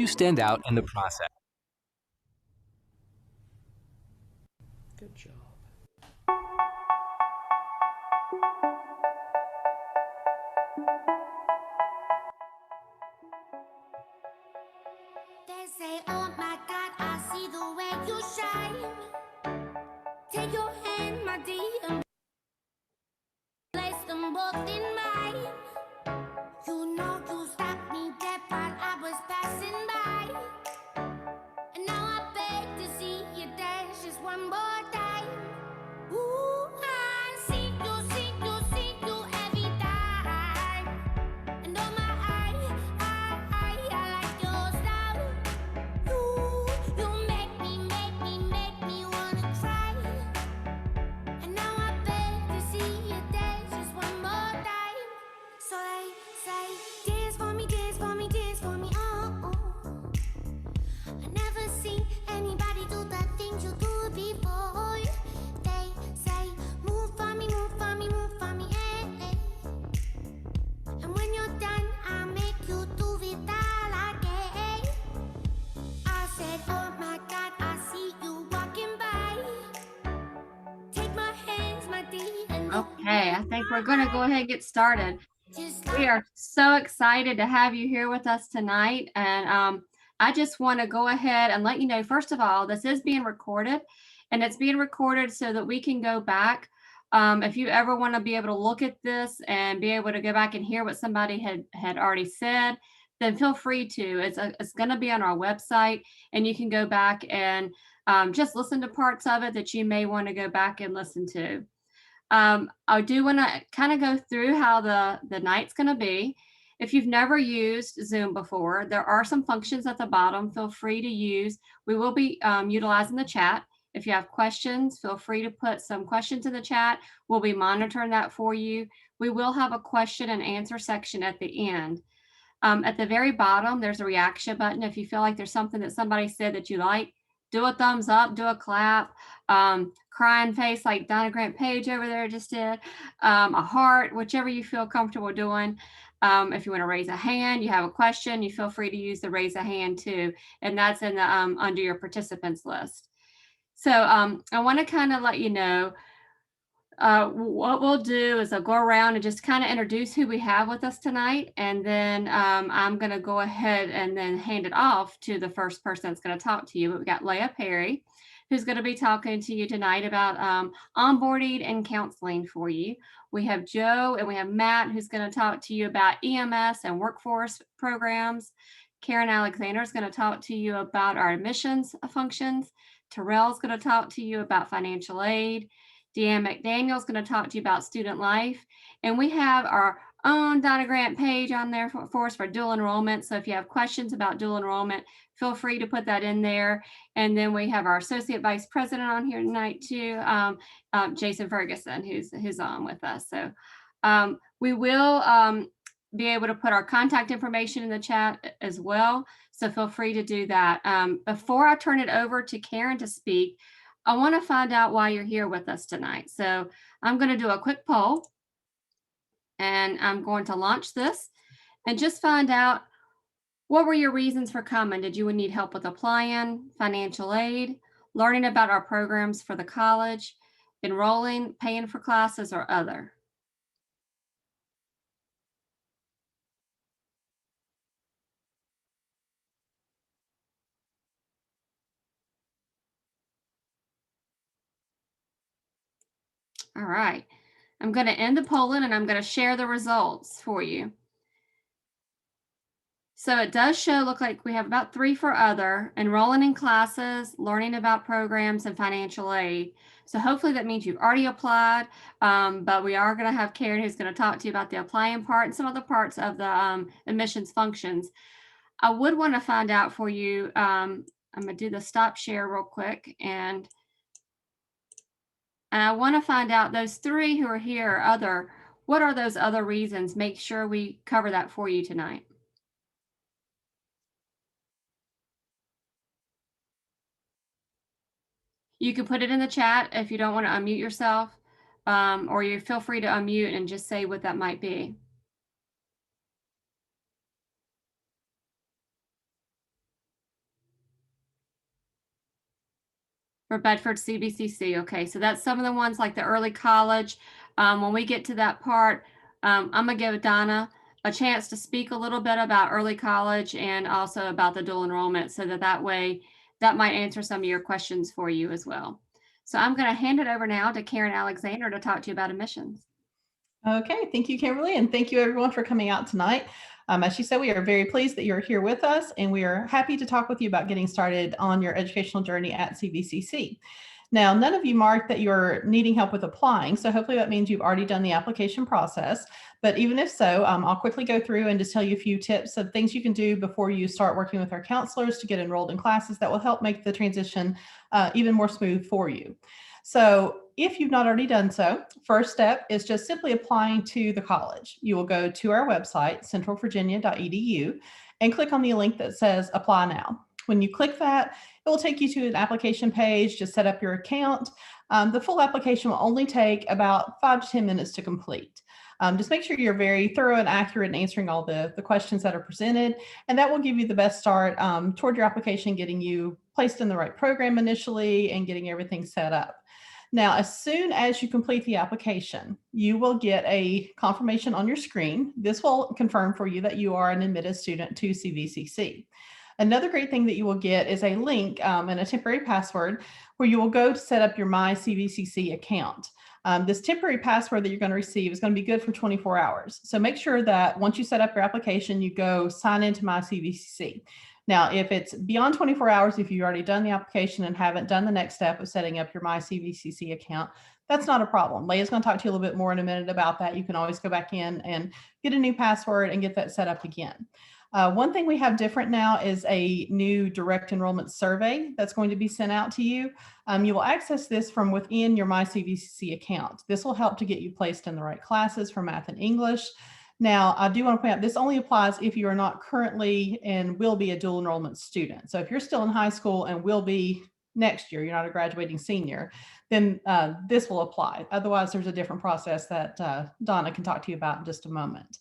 You stand out in the process. Good job. They say, oh my God, I see the way you shine. Take your hand, my dear, and place them both in mine. You know you stopped me dead while I was passing by. And now I beg to see you dance just one more time. Ooh, I see you every time. And oh my, I like your style. You make me wanna cry. And now I beg to see you dance just one more time. So they say, dance for me, dance for me, dance for me, oh, oh. I never seen anybody do the things you do before. They say, move for me, move for me, move for me, eh, eh. And when you're done, I'll make you do it all again. I said, oh my God, I see you walking by. Take my hands, my dear, and Okay, I think we're going to go ahead and get started. just We are so excited to have you here with us tonight. And I just want to go ahead and let you know, first of all, this is being recorded, and it's being recorded so that we can go back. If you ever want to be able to look at this and be able to go back and hear what somebody had already said, then feel free to. It's going to be on our website, and you can go back and just listen to parts of it that you may want to go back and listen to. I do want to kind of go through how the night's going to be. If you've never used Zoom before, there are some functions at the bottom. Feel free to use. We will be utilizing the chat. If you have questions, feel free to put some questions in the chat. We'll be monitoring that for you. We will have a question and answer section at the end. At the very bottom, there's a reaction button. If you feel like there's something that somebody said that you like, do a thumbs up, do a clap, crying face like Donna Grant Page over there just did, a heart, whichever you feel comfortable doing. If you want to raise a hand, you have a question, you feel free to use the raise a hand too, and that's in the under your participants list. So I want to kind of let you know what we'll do is I'll go around and just kind of introduce who we have with us tonight. And then I'm going to go ahead and then hand it off to the first person that's going to talk to you. But we got Leah Perry, who's going to be talking to you tonight about onboarding and counseling for you. We have Joe and we have Matt, who's going to talk to you about EMS and workforce programs. Karen Alexander is going to talk to you about our admissions functions. Terrell's going to talk to you about financial aid. Deanne McDaniel is going to talk to you about student life. And we have our own Donna Grant page on there for us for dual enrollment. So if you have questions about dual enrollment, feel free to put that in there. And then we have our associate vice president on here tonight too, Jason Ferguson, who's on with us. So we will be able to put our contact information in the chat as well. So feel free to do that. Before I turn it over to Karen to speak, I want to find out why you're here with us tonight. So I'm going to do a quick poll and I'm going to launch this and just find out, what were your reasons for coming? Did you need help with applying, financial aid, learning about our programs for the college, enrolling, paying for classes, or other? All right. I'm going to end the polling and I'm going to share the results for you. So it does look like we have about 3 for other, enrolling in classes, learning about programs, and financial aid. So hopefully that means you've already applied, but we are going to have Karen who's going to talk to you about the applying part and some other parts of the admissions functions. I would want to find out for you, I'm going to do the stop share real quick, and I want to find out those 3 who are here, other, what are those other reasons? Make sure we cover that for you tonight. You can put it in the chat if you don't want to unmute yourself, or you feel free to unmute and just say what that might be. For Bedford CVCC. Okay, so that's some of the ones like the early college. When we get to that part, I'm gonna give Donna a chance to speak a little bit about early college and also about the dual enrollment, so that way that might answer some of your questions for you as well. So I'm gonna hand it over now to Karen Alexander to talk to you about admissions. Okay, thank you, Kimberly, and thank you everyone for coming out tonight. As she said, we are very pleased that you're here with us, and we are happy to talk with you about getting started on your educational journey at CVCC. Now, none of you marked that you're needing help with applying, so hopefully that means you've already done the application process. But even if so, I'll quickly go through and just tell you a few tips of things you can do before you start working with our counselors to get enrolled in classes that will help make the transition even more smooth for you. So if you've not already done so, first step is just simply applying to the college. You will go to our website, centralvirginia.edu, and click on the link that says apply now. When you click that, it will take you to an application page. Just set up your account. The full application will only take about 5 to 10 minutes to complete. Just make sure you're very thorough and accurate in answering all the questions that are presented, and that will give you the best start toward your application, getting you placed in the right program initially and getting everything set up. Now, as soon as you complete the application, you will get a confirmation on your screen. This will confirm for you that you are an admitted student to CVCC. Another great thing that you will get is a link and a temporary password where you will go to set up your My CVCC account. This temporary password that you're going to receive is going to be good for 24 hours. So make sure that once you set up your application, you go sign into My CVCC. Now, if it's beyond 24 hours, if you've already done the application and haven't done the next step of setting up your My CVCC account, that's not a problem. Leia's going to talk to you a little bit more in a minute about that. You can always go back in and get a new password and get that set up again. One thing we have different now is a new direct enrollment survey that's going to be sent out to you. You will access this from within your My CVCC account. This will help to get you placed in the right classes for math and English. Now, I do want to point out this only applies if you are not currently and will be a dual enrollment student. So if you're still in high school and will be next year, you're not a graduating senior, then this will apply. Otherwise, there's a different process that Donna can talk to you about in just a moment.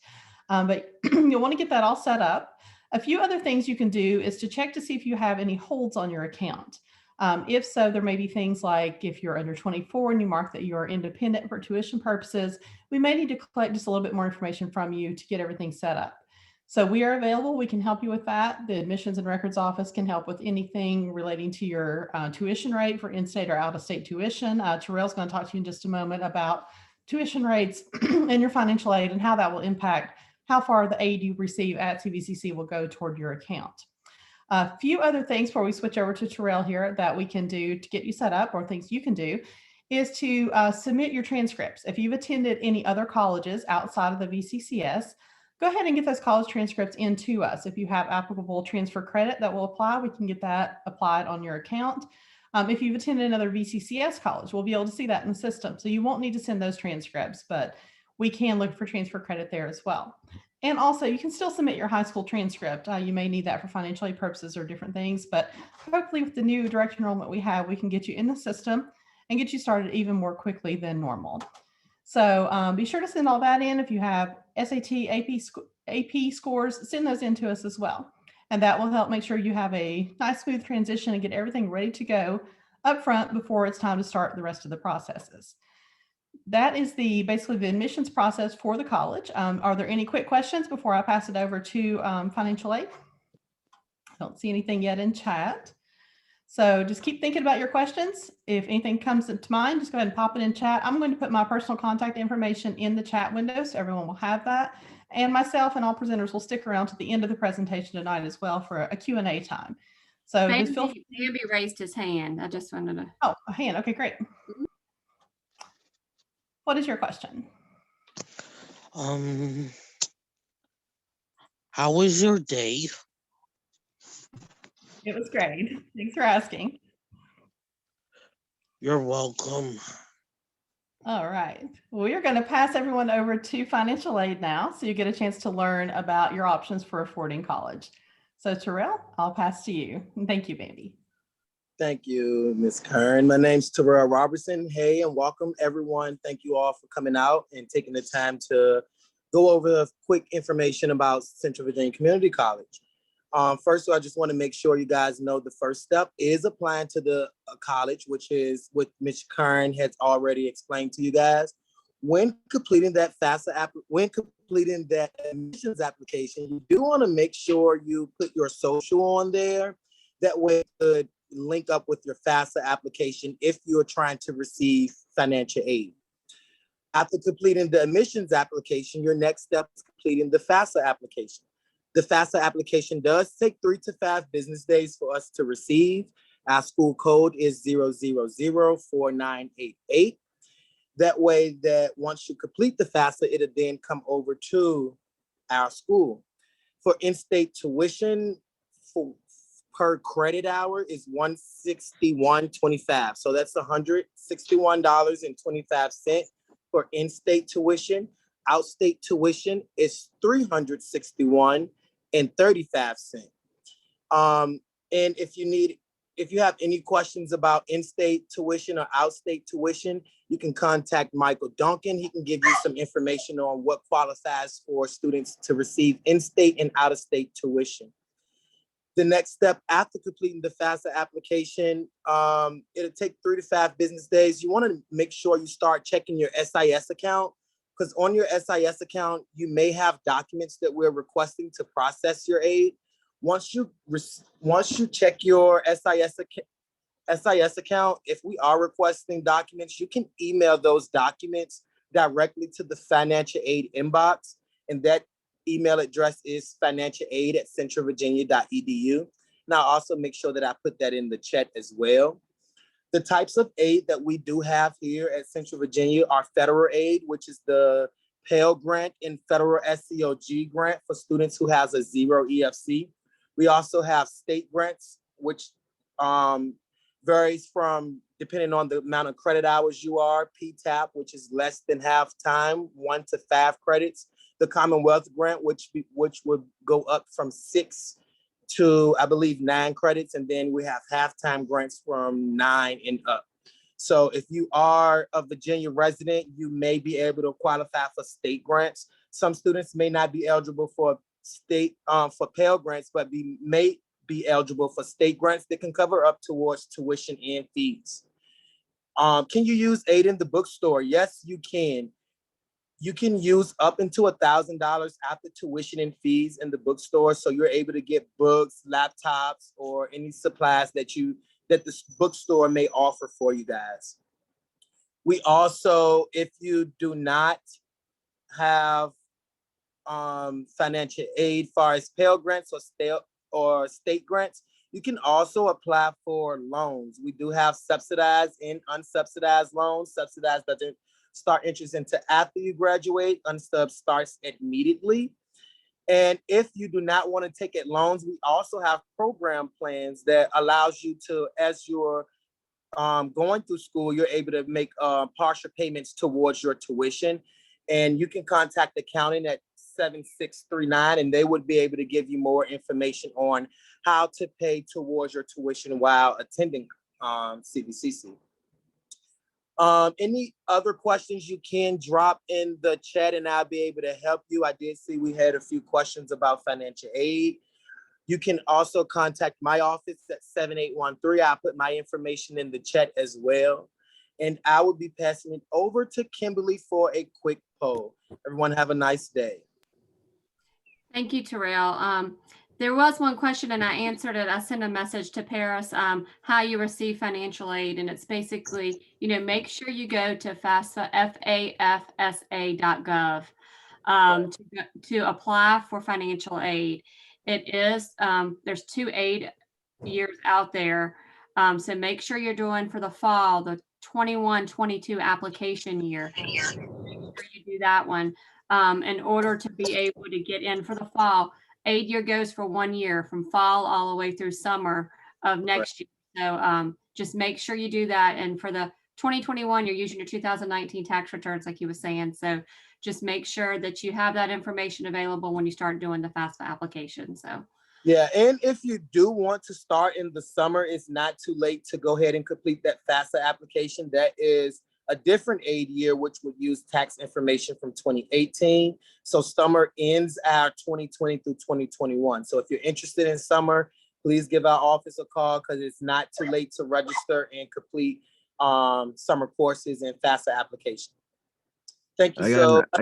But you'll want to get that all set up. A few other things you can do is to check to see if you have any holds on your account. If so, there may be things like if you're under 24 and you mark that you are independent for tuition purposes, we may need to collect just a little bit more information from you to get everything set up. So we are available. We can help you with that. The Admissions and Records Office can help with anything relating to your tuition rate for in-state or out-of-state tuition. Terrell's going to talk to you in just a moment about tuition rates and your financial aid and how that will impact how far the aid you receive at CVCC will go toward your account. A few other things before we switch over to Terrell here that we can do to get you set up, or things you can do, is to submit your transcripts. If you've attended any other colleges outside of the VCCS, go ahead and get those college transcripts into us. If you have applicable transfer credit that will apply, we can get that applied on your account. If you've attended another VCCS college, we'll be able to see that in the system. So you won't need to send those transcripts, but we can look for transfer credit there as well. And also, you can still submit your high school transcript. You may need that for financial aid purposes or different things, but hopefully with the new direct enrollment we have, we can get you in the system and get you started even more quickly than normal. So be sure to send all that in. If you have SAT, AP scores, send those in to us as well. And that will help make sure you have a nice, smooth transition and get everything ready to go up front before it's time to start the rest of the processes. That is basically the admissions process for the college. Are there any quick questions before I pass it over to financial aid? I don't see anything yet in chat. So just keep thinking about your questions. If anything comes to mind, just go ahead and pop it in chat. I'm going to put my personal contact information in the chat window so everyone will have that. And myself and all presenters will stick around to the end of the presentation tonight as well for a Q&A time. So just feel free. Bambi raised his hand. I just wanted to. Oh, a hand. Okay, great. What is your question? How was your day? It was great. Thanks for asking. You're welcome. All right. Well, we are going to pass everyone over to financial aid now, so you get a chance to learn about your options for affording college. So Terrell, I'll pass to you. And thank you, Bambi. Thank you, Ms. Kern. My name's Terrell Robertson. Hey, and welcome everyone. Thank you all for coming out and taking the time to go over the quick information about Central Virginia Community College. First of all, I just want to make sure you guys know the first step is applying to the college, which is what Ms. Kern has already explained to you guys. When completing that admissions application, you do want to make sure you put your social on there. That way it could link up with your FAFSA application if you're trying to receive financial aid. After completing the admissions application, your next step is completing the FAFSA application. The FAFSA application does take 3 to 5 business days for us to receive. Our school code is 0004988. That way that once you complete the FAFSA, it'll then come over to our school. For in-state tuition, per credit hour is $161.25. So that's $161.25 for in-state tuition. Out-state tuition is $361.35. And if you have any questions about in-state tuition or out-state tuition, you can contact Michael Duncan. He can give you some information on what qualifies for students to receive in-state and out-of-state tuition. The next step after completing the FAFSA application, it'll take 3 to 5 business days. You want to make sure you start checking your SIS account, because on your SIS account, you may have documents that we're requesting to process your aid. Once you check your SIS account, if we are requesting documents, you can email those documents directly to the financial aid inbox, and that email address is financialaid@centralvirginia.edu. And I'll also make sure that I put that in the chat as well. The types of aid that we do have here at Central Virginia are federal aid, which is the Pell Grant and federal SCOG grant for students who has a 0 EFC. We also have state grants, which varies from depending on the amount of credit hours you are. PTAP, which is less than half time, 1 to 5 credits. The Commonwealth Grant, which would go up from 6 to, I believe, 9 credits. And then we have halftime grants from 9 and up. So if you are a Virginia resident, you may be able to qualify for state grants. Some students may not be eligible for state for Pell Grants, but may be eligible for state grants that can cover up towards tuition and fees. Can you use aid in the bookstore? Yes, you can. You can use up into $1,000 after tuition and fees in the bookstore. So you're able to get books, laptops, or any supplies that the bookstore may offer for you guys. We also, if you do not have financial aid far as Pell Grants or state grants, you can also apply for loans. We do have subsidized and unsubsidized loans. Subsidized doesn't start interest until after you graduate. Unsub starts immediately. And if you do not want to take it loans, we also have program plans that allows you to, as you're going through school, you're able to make partial payments towards your tuition. And you can contact accounting at 7639, and they would be able to give you more information on how to pay towards your tuition while attending CVCC. Any other questions you can drop in the chat and I'll be able to help you. I did see we had a few questions about financial aid. You can also contact my office at 7813. I'll put my information in the chat as well. And I will be passing it over to Kimberly for a quick poll. Everyone have a nice day. Thank you, Terrell. There was one question and I answered it. I sent a message to Paris, how you receive financial aid. And it's basically, make sure you go to FAFSA, FAFSA.gov to apply for financial aid. It is, there's 2 aid years out there. So make sure you're doing for the fall, the 21-22 application year. Make sure you do that one in order to be able to get in for the fall. Aid year goes for 1 year, from fall all the way through summer of next year. So just make sure you do that. And for the 2021, you're using your 2019 tax returns, like you were saying. So just make sure that you have that information available when you start doing the FAFSA application. So yeah, and if you do want to start in the summer, it's not too late to go ahead and complete that FAFSA application. That is a different aid year, which would use tax information from 2018. So summer ends our 2020 through 2021. So if you're interested in summer, please give our office a call because it's not too late to register and complete summer courses and FAFSA application. Thank you. I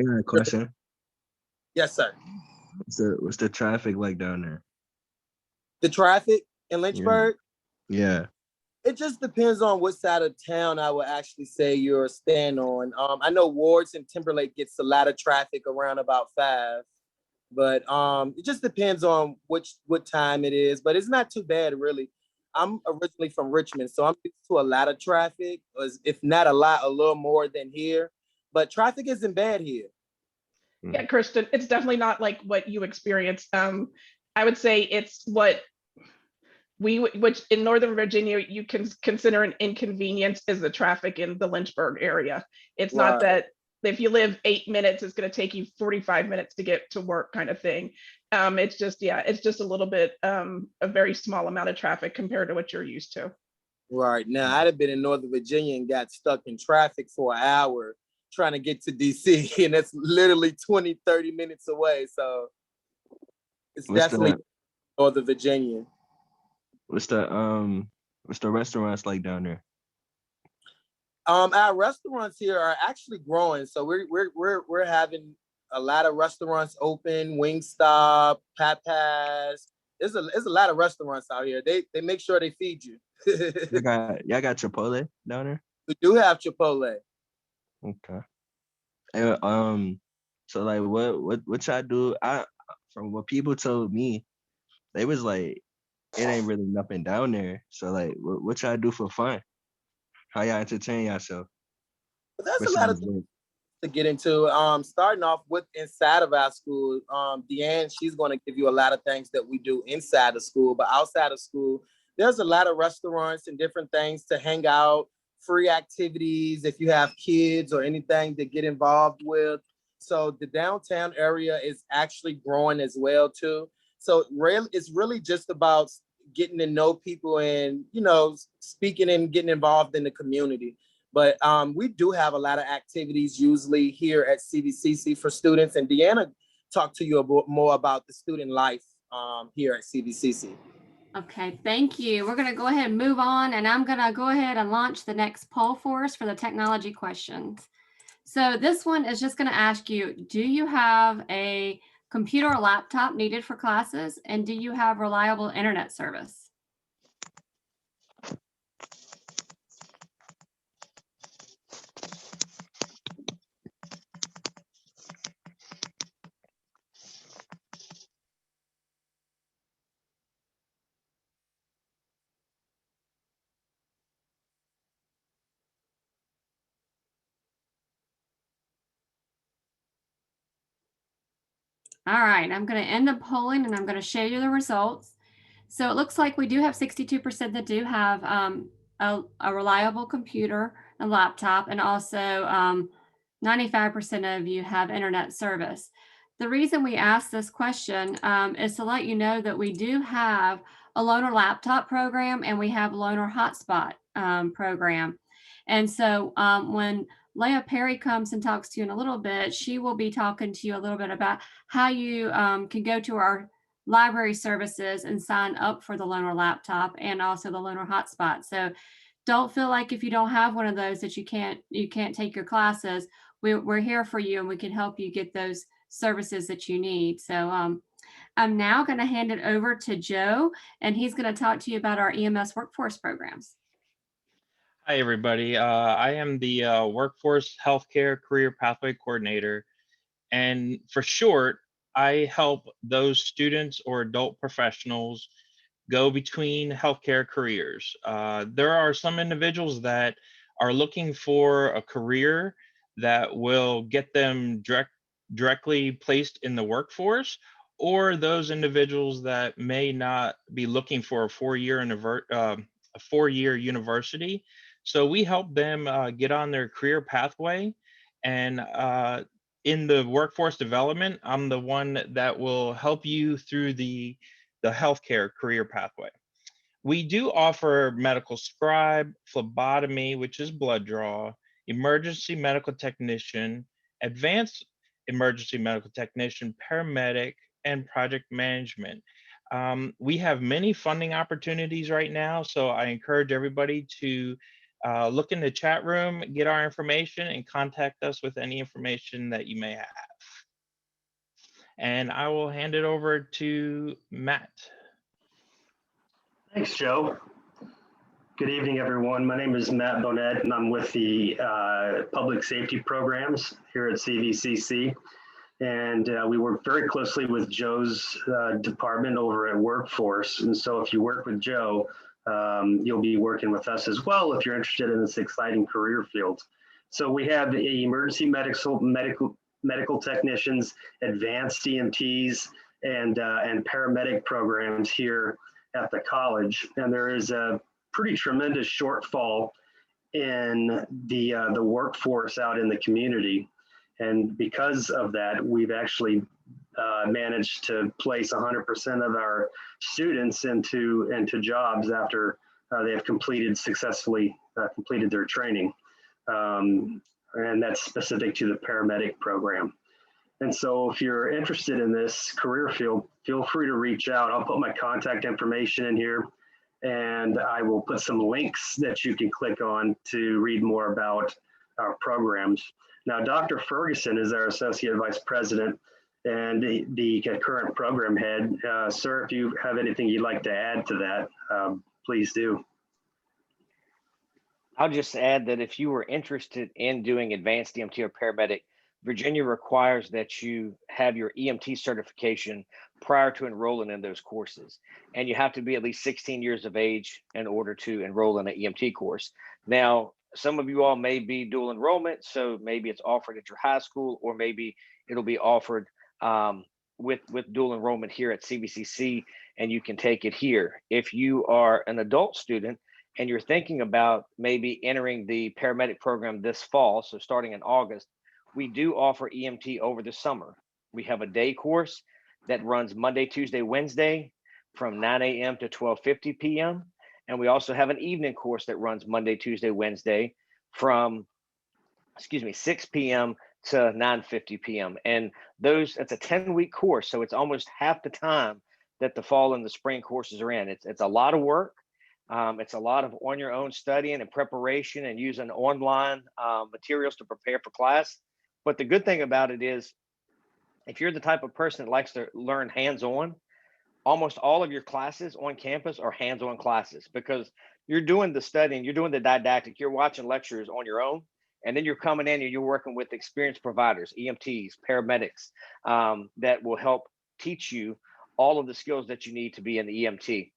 got a question. Yes, sir. What's the traffic like down there? The traffic in Lynchburg? Yeah. It just depends on what side of town I would actually say you're staying on. I know Wards and Timberlake gets a lot of traffic around about 5, but it just depends on what time it is. But it's not too bad, really. I'm originally from Richmond, so I'm used to a lot of traffic, if not a lot, a little more than here. But traffic isn't bad here. Yeah, Kristen, it's definitely not like what you experienced. I would say it's what which in Northern Virginia, you can consider an inconvenience is the traffic in the Lynchburg area. It's not that if you live 8 minutes, it's going to take you 45 minutes to get to work kind of thing. It's just a little bit, a very small amount of traffic compared to what you're used to. Right. Now, I'd have been in Northern Virginia and got stuck in traffic for an hour trying to get to DC, and that's literally 20, 30 minutes away. So it's definitely Northern Virginia. What's the restaurants like down there? Our restaurants here are actually growing. So we're having a lot of restaurants open, Wingstop, Papas. There's a lot of restaurants out here. They make sure they feed you. y'all got Chipotle down there? We do have Chipotle. Okay. And, so like what y'all do? From what people told me, they was like, it ain't really nothing down there. So like, what y'all do for fun? How y'all entertain yourself? But that's a lot of things to get into. Starting off with inside of our school, Deanne, she's going to give you a lot of things that we do inside of school. But outside of school, there's a lot of restaurants and different things to hang out, free activities if you have kids or anything to get involved with. So the downtown area is actually growing as well too. So it's really just about getting to know people and, speaking and getting involved in the community. But we do have a lot of activities usually here at CVCC for students. And Deanna talked to you more about the student life here at CVCC. Okay, thank you. We're going to go ahead and move on, and I'm going to go ahead and launch the next poll for us for the technology questions. So this one is just going to ask you, do you have a computer or laptop needed for classes? And do you have reliable internet service? All right, I'm going to end the polling and I'm going to show you the results. So it looks like we do have 62% that do have a reliable computer and laptop, and also 95% of you have internet service. The reason we asked this question is to let you know that we do have a loaner laptop program and we have loaner hotspot program. And so when Leah Perry comes and talks to you in a little bit, she will be talking to you a little bit about how you can go to our library services and sign up for the loaner laptop and also the loaner hotspot. So don't feel like if you don't have one of those that you can't take your classes. We're here for you and we can help you get those services that you need. So I'm now going to hand it over to Joe, and he's going to talk to you about our EMS workforce programs. Hi, everybody. I am the Workforce Healthcare Career Pathway Coordinator. And for short, I help those students or adult professionals go between healthcare careers. There are some individuals that are looking for a career that will get them directly placed in the workforce, or those individuals that may not be looking for a four-year university. So we help them get on their career pathway. And in the workforce development, I'm the one that will help you through the healthcare career pathway. We do offer medical scribe, phlebotomy, which is blood draw, emergency medical technician, advanced emergency medical technician, paramedic, and project management. We have many funding opportunities right now, so I encourage everybody to look in the chat room, get our information, and contact us with any information that you may have. And I will hand it over to Matt. Thanks, Joe. Good evening, everyone. My name is Matt Bonnet, and I'm with the Public Safety Programs here at CVCC. And we work very closely with Joe's department over at Workforce. And so if you work with Joe, you'll be working with us as well if you're interested in this exciting career field. So we have emergency medical technicians, advanced EMTs, and paramedic programs here at the college. And there is a pretty tremendous shortfall in the workforce out in the community. And because of that, we've actually managed to place 100% of our students into jobs after they have successfully completed their training. And that's specific to the paramedic program. And so if you're interested in this career field, feel free to reach out. I'll put my contact information in here, and I will put some links that you can click on to read more about our programs. Now, Dr. Ferguson is our Associate Vice President and the current program head. Sir, if you have anything you'd like to add to that, please do. I'll just add that if you were interested in doing advanced EMT or paramedic, Virginia requires that you have your EMT certification prior to enrolling in those courses. And you have to be at least 16 years of age in order to enroll in an EMT course. Now, some of you all may be dual enrollment, so maybe it's offered at your high school, or maybe it'll be offered with dual enrollment here at CVCC, and you can take it here. If you are an adult student and you're thinking about maybe entering the paramedic program this fall, so starting in August, we do offer EMT over the summer. We have a day course that runs Monday, Tuesday, Wednesday from 9 a.m. to 12:50 p.m. And we also have an evening course that runs Monday, Tuesday, Wednesday from, 6 p.m. to 9:50 p.m. And it's a 10-week course. So it's almost half the time that the fall and the spring courses are in. It's a lot of work. It's a lot of on your own studying and preparation and using online materials to prepare for class. But the good thing about it is, if you're the type of person that likes to learn hands-on, almost all of your classes on campus are hands-on classes, because you're doing the studying, you're doing the didactic, you're watching lectures on your own, and then you're coming in and you're working with experienced providers, EMTs, paramedics, that will help teach you all of the skills that you need to be an EMT.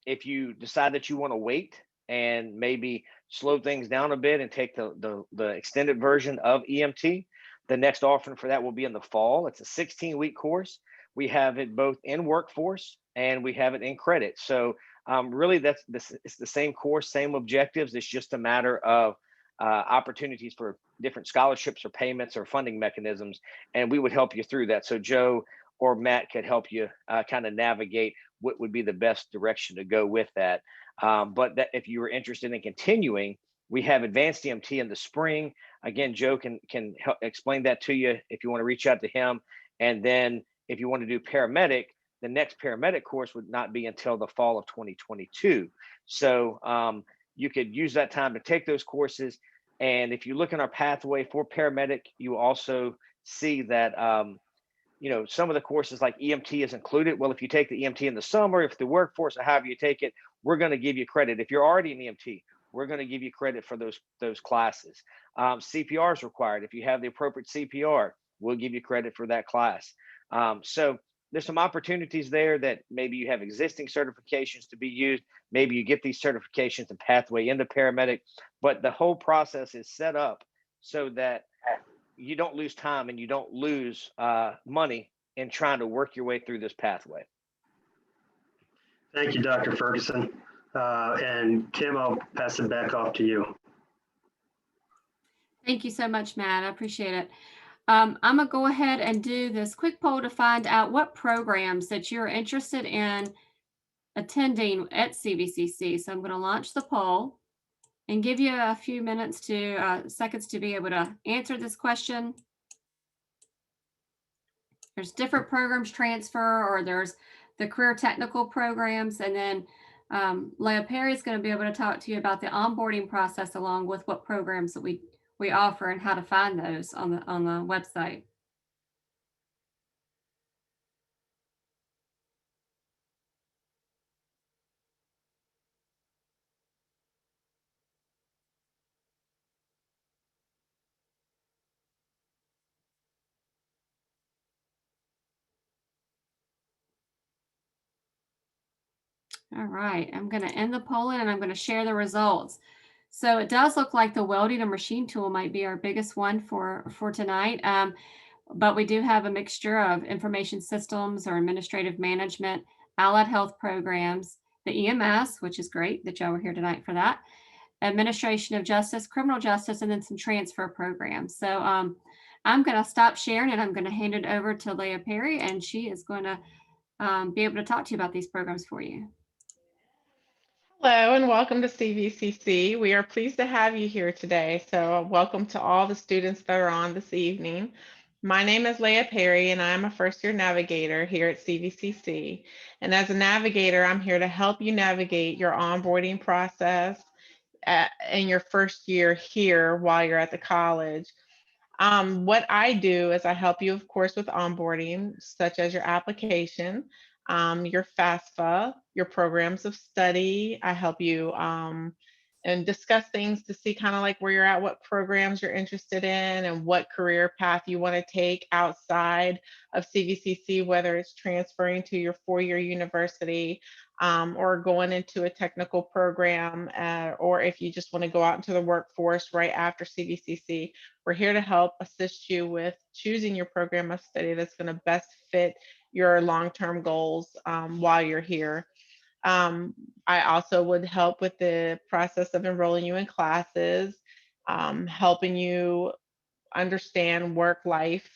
If you decide that you want to wait and maybe slow things down a bit and take the extended version of EMT, the next offering for that will be in the fall. It's a 16-week course. We have it both in Workforce and we have it in credit. So really it's the same course, same objectives. It's just a matter of opportunities for different scholarships or payments or funding mechanisms. And we would help you through that. So Joe or Matt could help you kind of navigate what would be the best direction to go with that. But if you were interested in continuing, we have advanced EMT in the spring. Again, Joe can help explain that to you if you want to reach out to him. And then if you want to do paramedic, the next paramedic course would not be until the fall of 2022. So you could use that time to take those courses. And if you look in our pathway for paramedic, you also see that some of the courses like EMT is included. Well, if you take the EMT in the summer, if the Workforce, or however you take it, we're going to give you credit. If you're already an EMT, we're going to give you credit for those classes. CPR is required. If you have the appropriate CPR, we'll give you credit for that class. So there's some opportunities there that maybe you have existing certifications to be used. Maybe you get these certifications and pathway into paramedic, but the whole process is set up so that you don't lose time and you don't lose money in trying to work your way through this pathway. Thank you, Dr. Ferguson. And Kim, I'll pass it back off to you. Thank you so much, Matt. I appreciate it. I'm going to go ahead and do this quick poll to find out what programs that you're interested in attending at CVCC. So I'm going to launch the poll. and give you a few minutes to seconds to be able to answer this question. There's different programs transfer, or there's the career technical programs, and then Leah Perry is going to be able to talk to you about the onboarding process, along with what programs that we offer and how to find those on the website. All right, I'm going to end the polling and I'm going to share the results. So it does look like the welding and machine tool might be our biggest one for tonight. But we do have a mixture of information systems or administrative management, allied health programs, the EMS, which is great that y'all were here tonight for that, administration of justice, criminal justice, and then some transfer programs. So I'm going to stop sharing and I'm going to hand it over to Leah Perry, and she is going to be able to talk to you about these programs for you. Hello and welcome to CVCC. We are pleased to have you here today. So welcome to all the students that are on this evening. My name is Leah Perry and I'm a first year navigator here at CVCC. And as a navigator, I'm here to help you navigate your onboarding process in your first year here while you're at the college. What I do is I help you, of course, with onboarding, such as your application, your FAFSA, your programs of study. I help you and discuss things to see kind of like where you're at, what programs you're interested in, and what career path you want to take outside of CVCC, whether it's transferring to your four-year university or going into a technical program, or if you just want to go out into the workforce right after CVCC. We're here to help assist you with choosing your program of study that's going to best fit your long-term goals while you're here. I also would help with the process of enrolling you in classes, helping you understand work-life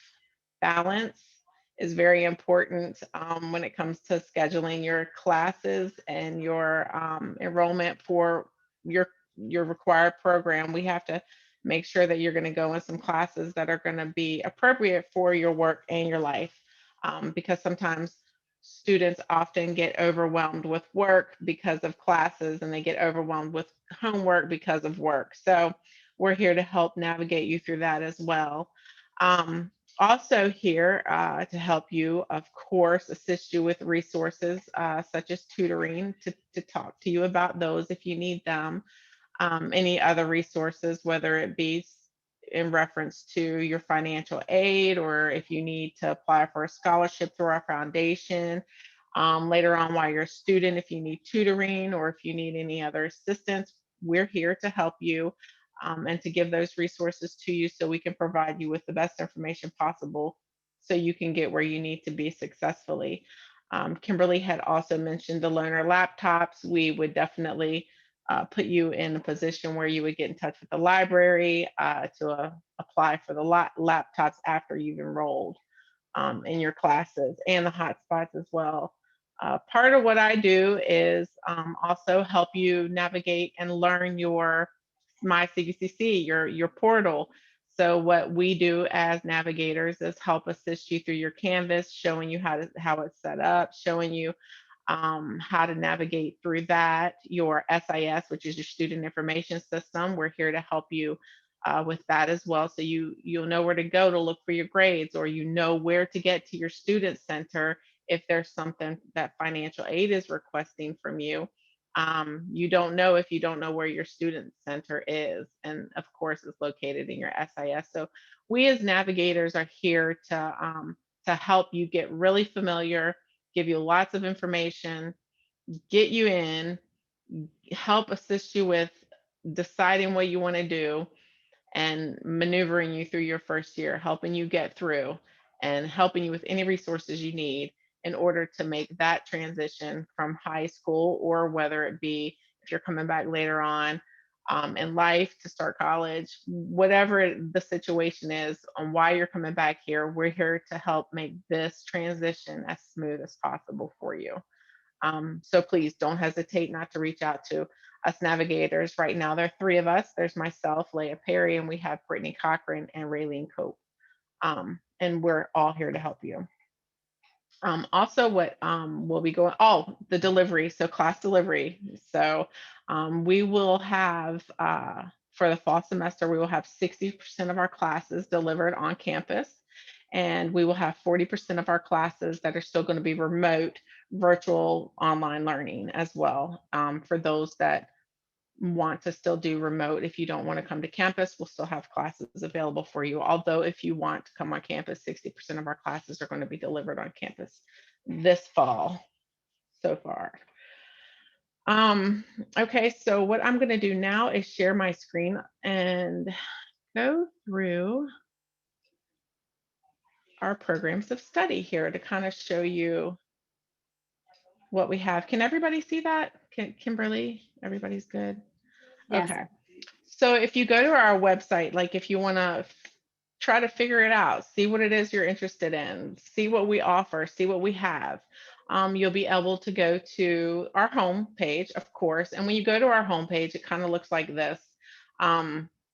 balance is very important when it comes to scheduling your classes and your enrollment for your required program. We have to make sure that you're going to go in some classes that are going to be appropriate for your work and your life, because sometimes students often get overwhelmed with work because of classes, and they get overwhelmed with homework because of work. So we're here to help navigate you through that as well. Also here to help you, of course, assist you with resources such as tutoring to talk to you about those if you need them. Any other resources, whether it be in reference to your financial aid, or if you need to apply for a scholarship through our foundation. Later on while you're a student, if you need tutoring or if you need any other assistance, we're here to help you and to give those resources to you so we can provide you with the best information possible so you can get where you need to be successfully. Kimberly had also mentioned the learner laptops. We would definitely put you in a position where you would get in touch with the library to apply for the laptops after you've enrolled in your classes, and the hotspots as well. Part of what I do is also help you navigate and learn your My CVCC, your portal. So what we do as navigators is help assist you through your Canvas, showing you how it's set up, showing you how to navigate through that. Your SIS, which is your student information system, we're here to help you with that as well. So you'll know where to go to look for your grades, or you know where to get to your student center if there's something that financial aid is requesting from you. You don't know if you don't know where your student center is, and of course it's located in your SIS. So we as navigators are here to help you get really familiar, give you lots of information, get you in, help assist you with deciding what you want to do, and maneuvering you through your first year, helping you get through, and helping you with any resources you need in order to make that transition from high school, or whether it be if you're coming back later on in life to start college, whatever the situation is on why you're coming back here, we're here to help make this transition as smooth as possible for you. So please don't hesitate not to reach out to us navigators. Right now, there are three of us. There's myself, Leah Perry, and we have Brittany Cochran and Raylene Cope. And we're all here to help you. Also, what will be going, oh, the delivery, so class delivery. So we will have, for the fall semester, we will have 60% of our classes delivered on campus. And we will have 40% of our classes that are still going to be remote, virtual online learning as well. For those that want to still do remote, if you don't want to come to campus, we'll still have classes available for you. Although if you want to come on campus, 60% of our classes are going to be delivered on campus this fall so far. Okay, so what I'm going to do now is share my screen and go through our programs of study here to kind of show you what we have. Can everybody see that? Kimberly, everybody's good? Yes. Okay. So if you go to our website, like if you want to try to figure it out, see what it is you're interested in, see what we offer, see what we have, you'll be able to go to our home page, of course. And when you go to our home page, it kind of looks like this.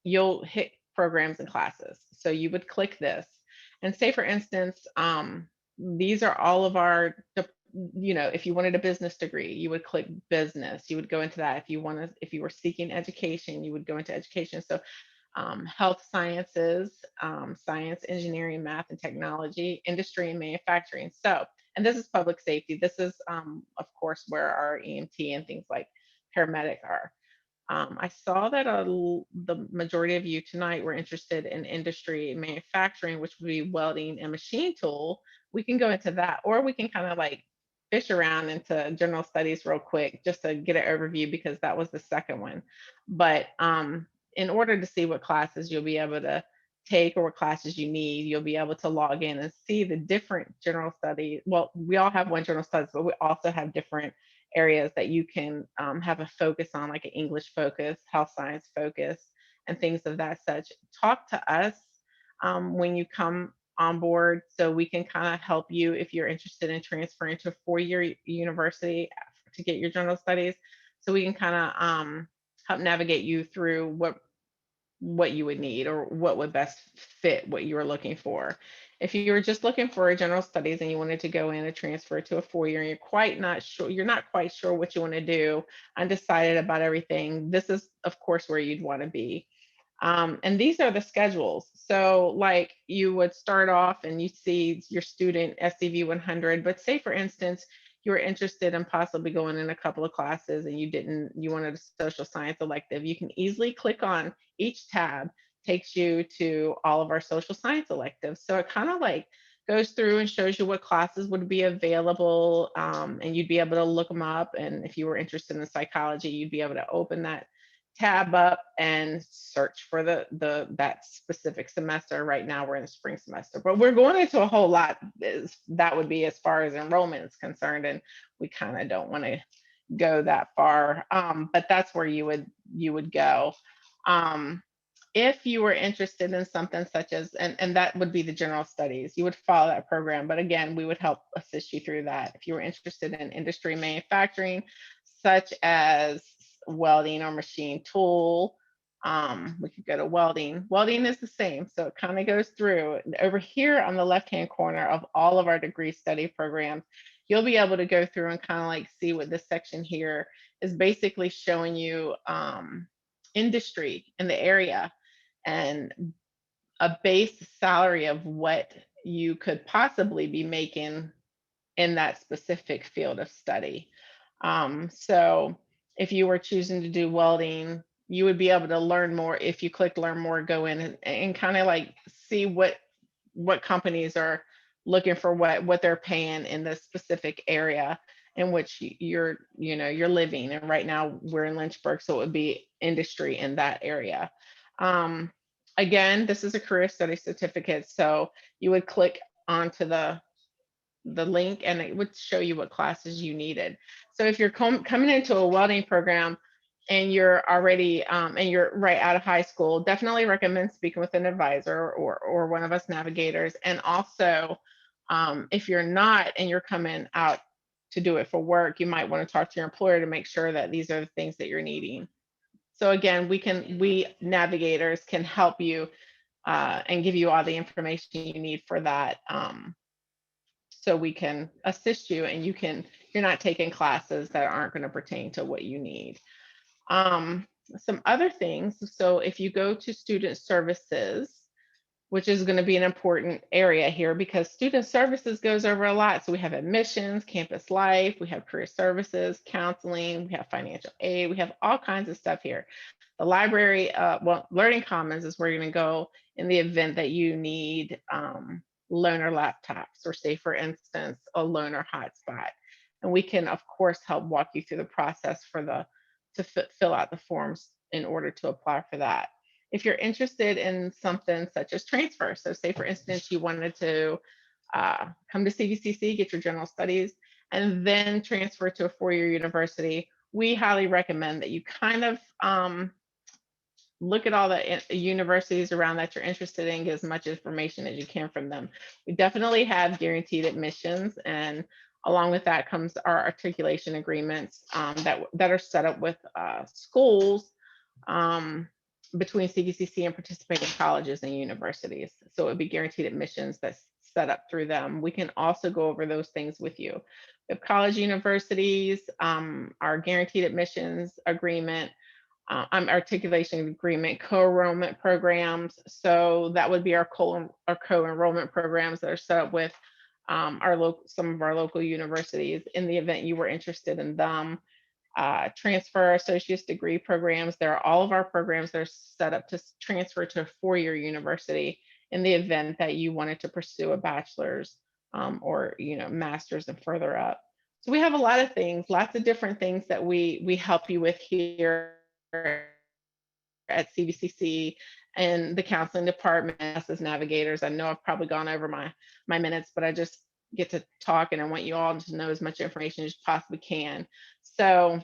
You'll hit programs and classes. So you would click this and say, for instance, these are all of our, if you wanted a business degree, you would click business, you would go into that. If you were seeking education, you would go into education. So health sciences, science, engineering, math, and technology, industry, and manufacturing. So, and this is public safety. This is, of course, where our EMT and things like paramedic are. I saw that the majority of you tonight were interested in industry and manufacturing, which would be welding and machine tool. We can go into that, or we can kind of like fish around into general studies real quick just to get an overview, because that was the second one. But in order to see what classes you'll be able to take or what classes you need, you'll be able to log in and see the different general studies. Well, we all have one general studies, but we also have different areas that you can have a focus on, like an English focus, health science focus, and things of that such. Talk to us when you come on board, so we can kind of help you if you're interested in transferring to a four-year university to get your general studies. So we can kind of help navigate you through what you would need or what would best fit what you were looking for. If you were just looking for a general studies and you wanted to go in and transfer to a four-year and you're not quite sure what you want to do, undecided about everything, this is of course where you'd want to be. And these are the schedules. So like you would start off and you see your student SCV 100, but say for instance, you were interested in possibly going in a couple of classes and you wanted a social science elective, you can easily click on each tab, takes you to all of our social science electives. So it kind of like goes through and shows you what classes would be available, and you'd be able to look them up. And if you were interested in psychology, you'd be able to open that tab up and search for that specific semester. Right now we're in the spring semester, but we're going into a whole lot. That would be as far as enrollment is concerned, and we kind of don't want to go that far, but that's where you would go. If you were interested in something such as, and that would be the general studies, you would follow that program. But again, we would help assist you through that. If you were interested in industry manufacturing, such as welding or machine tool, we could go to welding. Welding is the same. So it kind of goes through. Over here on the left-hand corner of all of our degree study programs, you'll be able to go through and kind of like see what this section here is basically showing you, industry in the area and a base salary of what you could possibly be making in that specific field of study. So if you were choosing to do welding, you would be able to learn more. If you click learn more, go in and kind of like see what companies are looking for, what they're paying in this specific area in which you're living. And right now we're in Lynchburg, so it would be industry in that area. Again, this is a career study certificate, so you would click onto the link and it would show you what classes you needed. So if you're coming into a welding program and you're already and you're right out of high school, definitely recommend speaking with an advisor or one of us navigators. And also if you're not and you're coming out to do it for work, you might want to talk to your employer to make sure that these are the things that you're needing. So again, we navigators can help you and give you all the information you need for that. So we can assist you, and you're not taking classes that aren't going to pertain to what you need. Some other things. So if you go to student services, which is going to be an important area here because student services goes over a lot. So we have admissions, campus life, we have career services, counseling, we have financial aid, we have all kinds of stuff here. The library, well, Learning Commons is where you're going to go in the event that you need loaner laptops, or say, for instance, a loaner hotspot. And we can, of course, help walk you through the process to fill out the forms in order to apply for that. If you're interested in something such as transfer, so say, for instance, you wanted to come to CVCC, get your general studies, and then transfer to a four-year university, we highly recommend that you kind of look at all the universities around that you're interested in, get as much information as you can from them. We definitely have guaranteed admissions, and along with that comes our articulation agreements that are set up with schools between CVCC and participating colleges and universities. So it would be guaranteed admissions that's set up through them. We can also go over those things with you. If college universities, our guaranteed admissions agreement, articulation agreement, co-enrollment programs. So that would be our co-enrollment programs that are set up with some of our local universities in the event you were interested in them. Transfer associate's degree programs. There are all of our programs that are set up to transfer to a four-year university in the event that you wanted to pursue a bachelor's or master's and further up. So we have a lot of things, lots of different things that we help you with here at CVCC and the counseling department as navigators. I know I've probably gone over my minutes, but I just get to talk, and I want you all to know as much information as you possibly can. So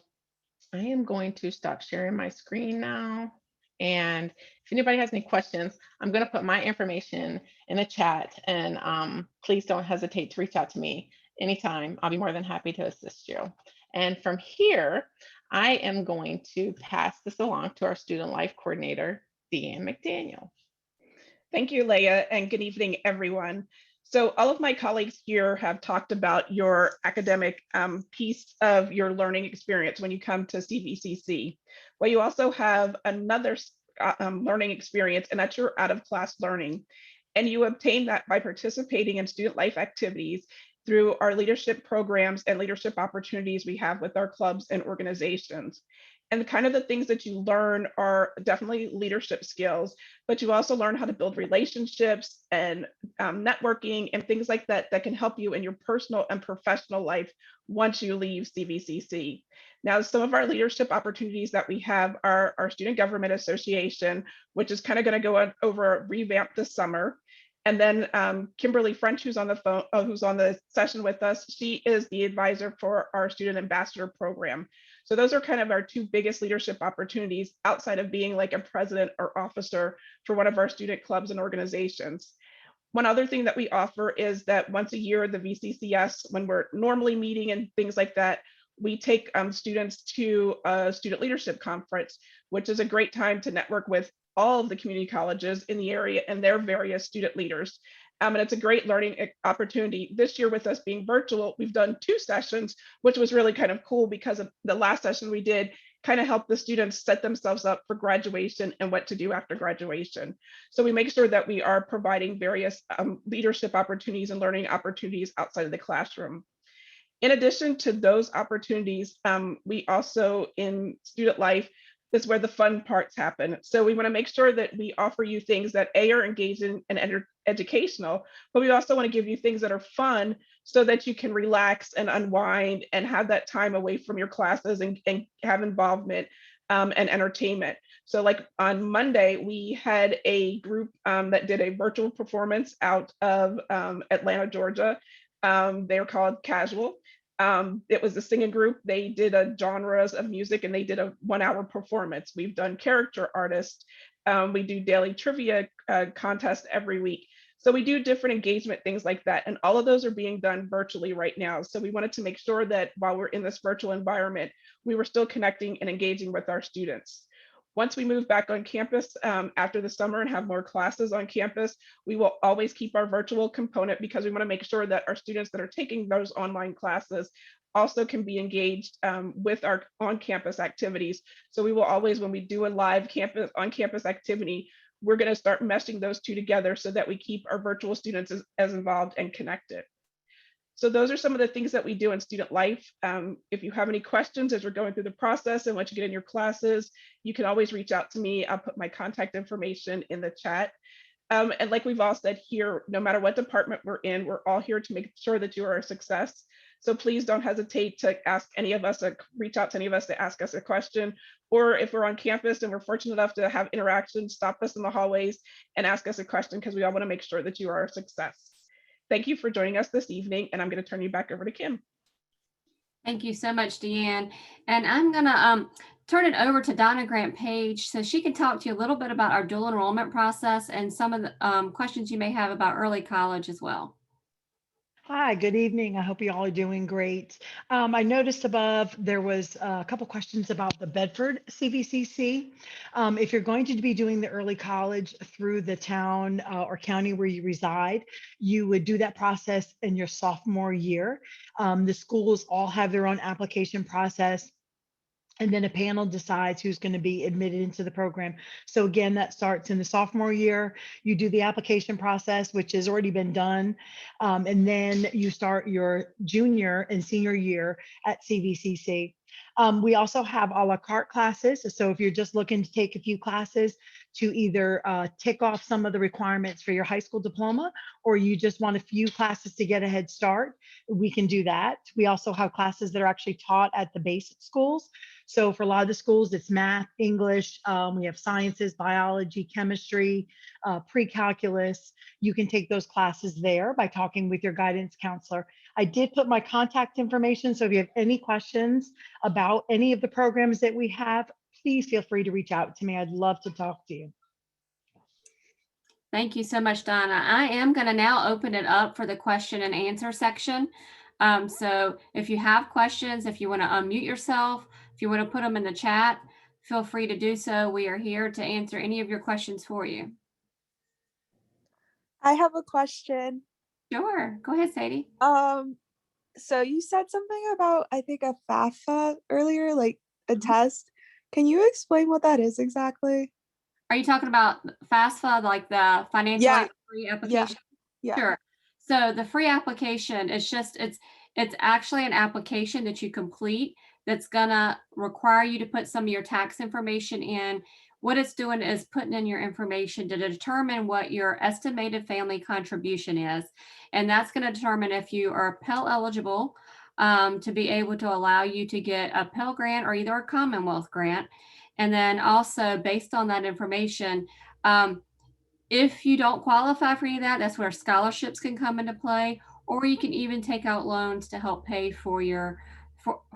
I am going to stop sharing my screen now. And if anybody has any questions, I'm going to put my information in the chat, and please don't hesitate to reach out to me anytime. I'll be more than happy to assist you. And from here, I am going to pass this along to our student life coordinator, Deanne McDaniel. Thank you, Leah, and good evening, everyone. So all of my colleagues here have talked about your academic piece of your learning experience when you come to CVCC. Well, you also have another learning experience, and that's your out-of-class learning. And you obtain that by participating in student life activities through our leadership programs and leadership opportunities we have with our clubs and organizations. And kind of the things that you learn are definitely leadership skills, but you also learn how to build relationships and networking and things like that that can help you in your personal and professional life once you leave CVCC. Now, some of our leadership opportunities that we have are our Student Government Association, which is kind of going to go over a revamp this summer. And then Kimberly French, who's on the phone, who's on the session with us, she is the advisor for our Student Ambassador Program. So those are kind of our two biggest leadership opportunities outside of being like a president or officer for one of our student clubs and organizations. One other thing that we offer is that once a year, the VCCS, when we're normally meeting and things like that, we take students to a student leadership conference, which is a great time to network with all of the community colleges in the area and their various student leaders. And it's a great learning opportunity. This year, with us being virtual, we've done 2 sessions, which was really kind of cool because of the last session we did kind of helped the students set themselves up for graduation and what to do after graduation. So we make sure that we are providing various leadership opportunities and learning opportunities outside of the classroom. In addition to those opportunities, we also in student life, this is where the fun parts happen. So we want to make sure that we offer you things that are engaging and educational, but we also want to give you things that are fun so that you can relax and unwind and have that time away from your classes and have involvement and entertainment. So like on Monday, we had a group that did a virtual performance out of Atlanta, Georgia. They were called Casual. It was a singing group. They did a genres of music and they did a 1-hour performance. We've done character artists. We do daily trivia contest every week. So we do different engagement things like that. And all of those are being done virtually right now. So we wanted to make sure that while we're in this virtual environment, we were still connecting and engaging with our students. Once we move back on campus after the summer and have more classes on campus, we will always keep our virtual component because we want to make sure that our students that are taking those online classes also can be engaged with our on-campus activities. So we will always, when we do a live campus on-campus activity, we're going to start meshing those two together so that we keep our virtual students as involved and connected. So those are some of the things that we do in student life. If you have any questions as we're going through the process and once you get in your classes, you can always reach out to me. I'll put my contact information in the chat. And like we've all said here, no matter what department we're in, we're all here to make sure that you are a success. So please don't hesitate to ask any of us, reach out to any of us to ask us a question. Or if we're on campus and we're fortunate enough to have interactions, stop us in the hallways and ask us a question because we all want to make sure that you are a success. Thank you for joining us this evening, and I'm going to turn you back over to Kim. Thank you so much, Deanne. And I'm going to turn it over to Donna Grant Page so she can talk to you a little bit about our dual enrollment process and some of the questions you may have about early college as well. Hi, good evening. I hope you all are doing great. I noticed above there was a couple questions about the Bedford CVCC. If you're going to be doing the early college through the town or county where you reside, you would do that process in your sophomore year. The schools all have their own application process. And then a panel decides who's going to be admitted into the program. So again, that starts in the sophomore year. You do the application process, which has already been done. And then you start your junior and senior year at CVCC. We also have a la carte classes. So if you're just looking to take a few classes to either tick off some of the requirements for your high school diploma, or you just want a few classes to get a head start, we can do that. We also have classes that are actually taught at the basic schools. So for a lot of the schools, it's math, English, we have sciences, biology, chemistry, pre-calculus. You can take those classes there by talking with your guidance counselor. I did put my contact information, so if you have any questions about any of the programs that we have, please feel free to reach out to me. I'd love to talk to you. Thank you so much, Donna. I am going to now open it up for the question and answer section. So if you have questions, if you want to unmute yourself, if you want to put them in the chat, feel free to do so. We are here to answer any of your questions for you. I have a question. Sure. Go ahead, Sadie. So you said something about, I think, a FAFSA earlier, like a test. Can you explain what that is exactly? Are you talking about FAFSA, like the financial aid free application? Yeah. Sure. So the free application is just, it's actually an application that you complete that's gonna require you to put some of your tax information in. What it's doing is putting in your information to determine what your estimated family contribution is. And that's gonna determine if you are Pell eligible to be able to allow you to get a Pell grant or either a Commonwealth grant. And then also based on that information, if you don't qualify for any of that, that's where scholarships can come into play, or you can even take out loans to help pay for your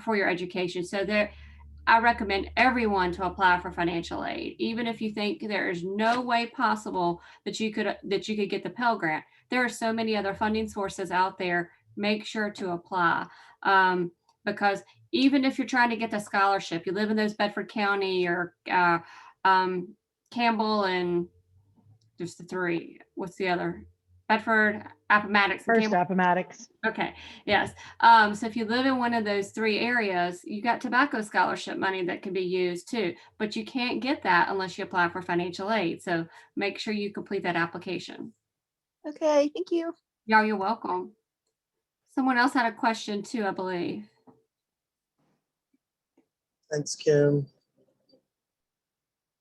education. So there, I recommend everyone to apply for financial aid, even if you think there is no way possible that you could get the Pell Grant. There are so many other funding sources out there. Make sure to apply because even if you're trying to get the scholarship, you live in those Bedford County or Campbell and there's the three. What's the other? Bedford, Appomattox. First Appomattox. Okay. Yes. So if you live in one of those three areas, you got tobacco scholarship money that can be used too, but you can't get that unless you apply for financial aid. So make sure you complete that application. Okay. Thank you. Yeah, you're welcome. Someone else had a question too, I believe. Thanks, Kim.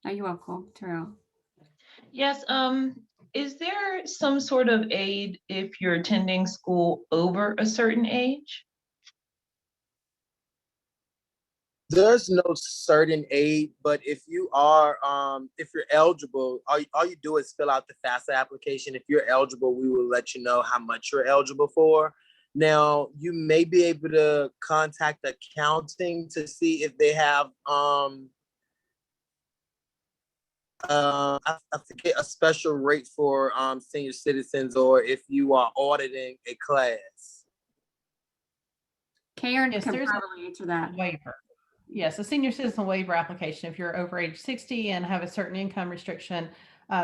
Oh, you're welcome, Terrell. Yes, is there some sort of aid if you're attending school over a certain age? There's no certain aid, but if you are, if you're eligible, all you do is fill out the FAFSA application. If you're eligible, we will let you know how much you're eligible for. Now, you may be able to contact accounting to see if they have, I forget a special rate for senior citizens, or if you are auditing a class. Karen Yes, can there's probably answer that. waiver. Yes, a senior citizen waiver application. If you're over age 60 and have a certain income restriction,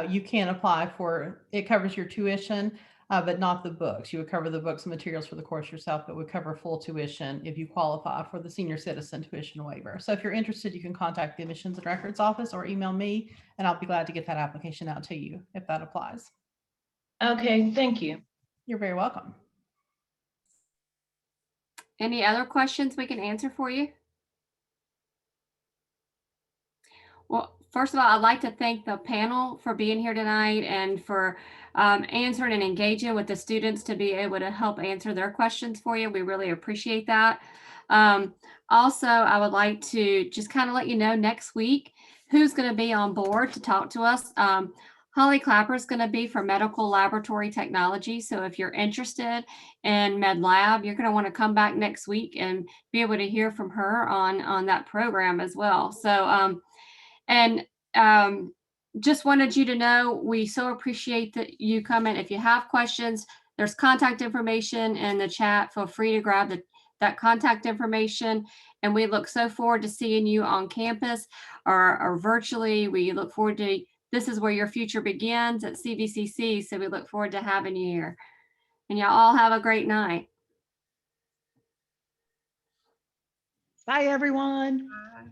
you can apply for, it covers your tuition, but not the books. You would cover the books and materials for the course yourself, but would cover full tuition if you qualify for the senior citizen tuition waiver. So if you're interested, you can contact the admissions and records office or email me, and I'll be glad to get that application out to you if that applies. Okay, thank you. You're very welcome. Any other questions we can answer for you? Well, first of all, I'd like to thank the panel for being here tonight and for answering and engaging with the students to be able to help answer their questions for you. We really appreciate that. Also, I would like to just kind of let you know next week who's going to be on board to talk to us. Holly Clapper is going to be for medical laboratory technology. So if you're interested in med lab, you're going to want to come back next week and be able to hear from her on that program as well. So just wanted you to know, we so appreciate that you come in. If you have questions, there's contact information in the chat. Feel free to grab that contact information. And we look so forward to seeing you on campus or virtually. We look forward to, this is where your future begins at CVCC. So we look forward to having you here. And y'all all have a great night. Bye, everyone. Bye.